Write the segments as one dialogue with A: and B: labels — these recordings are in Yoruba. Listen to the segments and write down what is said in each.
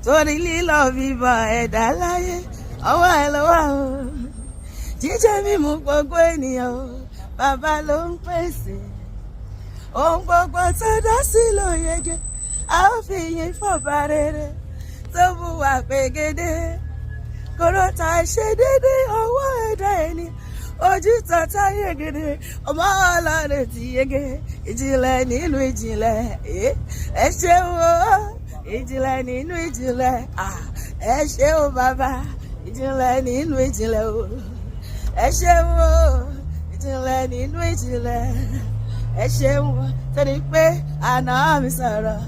A: torí lílọ bíbọ ẹ̀dá láyé ọwọ́ ẹ̀ ló wà o. Jíjẹ mímu gbogbo ènìyàn o, bàbá ló ń pèsè. Ohun gbogbo tó dá sí ló yege, a ó fi yìn fọ́ba rere tó bù wá pégédé. Kòró ta ṣe dédé ọwọ́ ẹ̀dá ẹni, ojú tọ́ta yegede, ọmọ Ọlọ́run ti yege. Ìjìnlẹ̀ nínú ìjìnlẹ̀, ẹ ṣeun o. Ìjìnlẹ̀ nínú ìjìnlẹ̀, ẹ ṣeun o bàbá. Ìjìnlẹ̀ nínú ìjìnlẹ̀ o, ẹ ṣeun o. Ìjìnlẹ̀ nínú ìjìnlẹ̀, ẹ ṣeun o. Torí pé àná mi sọ̀rọ̀,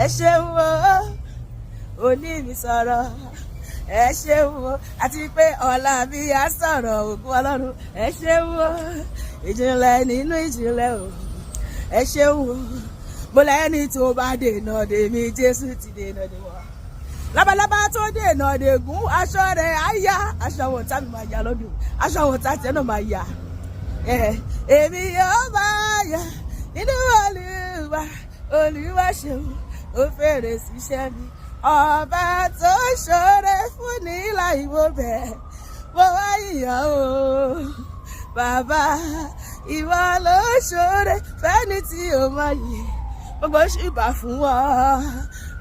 A: ẹ ṣeun o. Òní mi sọ̀rọ̀, ẹ ṣeun o. Àti pé ọ̀la mi á sọ̀rọ̀ ògùn Ọlọ́run, ẹ ṣeun o. Ìjìnlẹ̀ nínú ìjìnlẹ̀ o, ẹ ṣeun o. Mo lẹ́ni tó bá dènà dè mí, Jésù ti dènà dè wọ́n. Labalábá tó dènà dè gún, aṣọ rẹ̀ á yá. Aṣọ àwọn ọ̀tá mi máa yá lọ́dún, aṣọ àwọn ọ̀tá tiẹ̀ náà máa yá. Èmi yóò máa yá nínú Olúwa. Olúwa ṣeun, ó fèrè síṣẹ́ mi. Ọba tó ṣoore fún ní láì wo bẹ̀, mo wá yìnyín o. Bàbá, ìwọ ló ṣoore fẹ́ni tí o mọ̀ yìí. Gbogbo ṣùgbà fún ọ,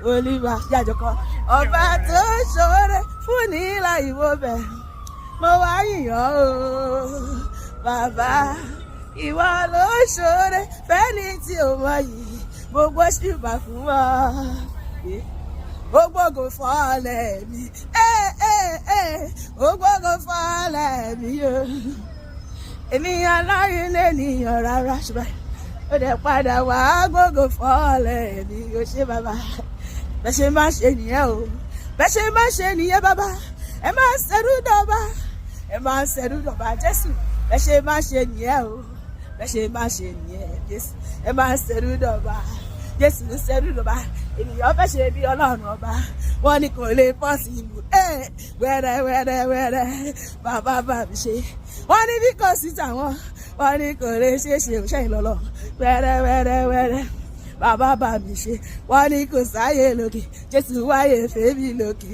A: Olúwa yàjọkọ. Ọba tó ṣoore fún ní láì wo bẹ̀, mo wá yìnyín o. Bàbá, ìwọ ló ṣoore fẹ́ni tí o mọ̀ yìí. Gbogbo ṣùgbà fún ọ. Ògbógo fọ́lẹ̀ mi, ògbógo fọ́lẹ̀ mi o. Èmi alárin lènìyàn rárá ṣùgbọ́n ó dẹ̀ padà wá gbógo fọ́lẹ̀ mi o. Ṣé bàbá bẹ́ẹ̀ ṣe máa ṣe nìyẹn o, bẹ́ẹ̀ ṣe máa ṣe nìyẹn bàbá. Ẹ máa ṣẹ̀rú dọ̀bà, ẹ máa ṣẹ̀rú dọ̀bà Jésù. Bẹ́ẹ̀ ṣe máa ṣe nìyẹn o, bẹ́ẹ̀ ṣe máa ṣe nìyẹn Jésù. Ẹ máa ṣẹ̀rú dọ̀bà, Jésù ń ṣẹ̀rú dọ̀bà. Ènìyàn fẹ́ ṣe bí Ọlọ́run ọba, wọ́n ní kò lè pọ̀ sí ìlú. Wẹ́rẹ́ bàbá bá mi ṣe. Wọ́n ní bí kò sí tàwọn, wọ́n ní kò lè ṣe òṣèlú lọ́lọ́. Wẹ́rẹ́ bàbá bá mi ṣe. Wọ́n ní kò sáyé lókè, Jésù wáyé fèmí lókè.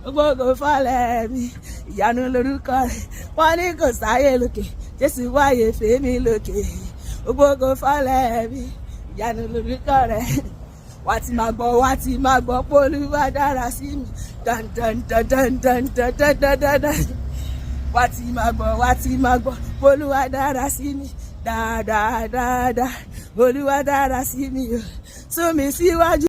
A: Ògbógo fọ́lẹ̀ mi, ìyanu lórúkọ rẹ̀. Wọ́n ní kò sáyé lókè, Jésù wáyé fèmí lókè. Ògbógo fọ́lẹ̀ mi, ìyanu lórúkọ rẹ̀. Wá ti máa gbọ́ pé Olúwa dára sí mi. Dandandandandandandandan. Wá ti máa gbọ́ pé Olúwa dára sí mi. Dáadáa. Olúwa dára sí mi o. Sún mi síwájú.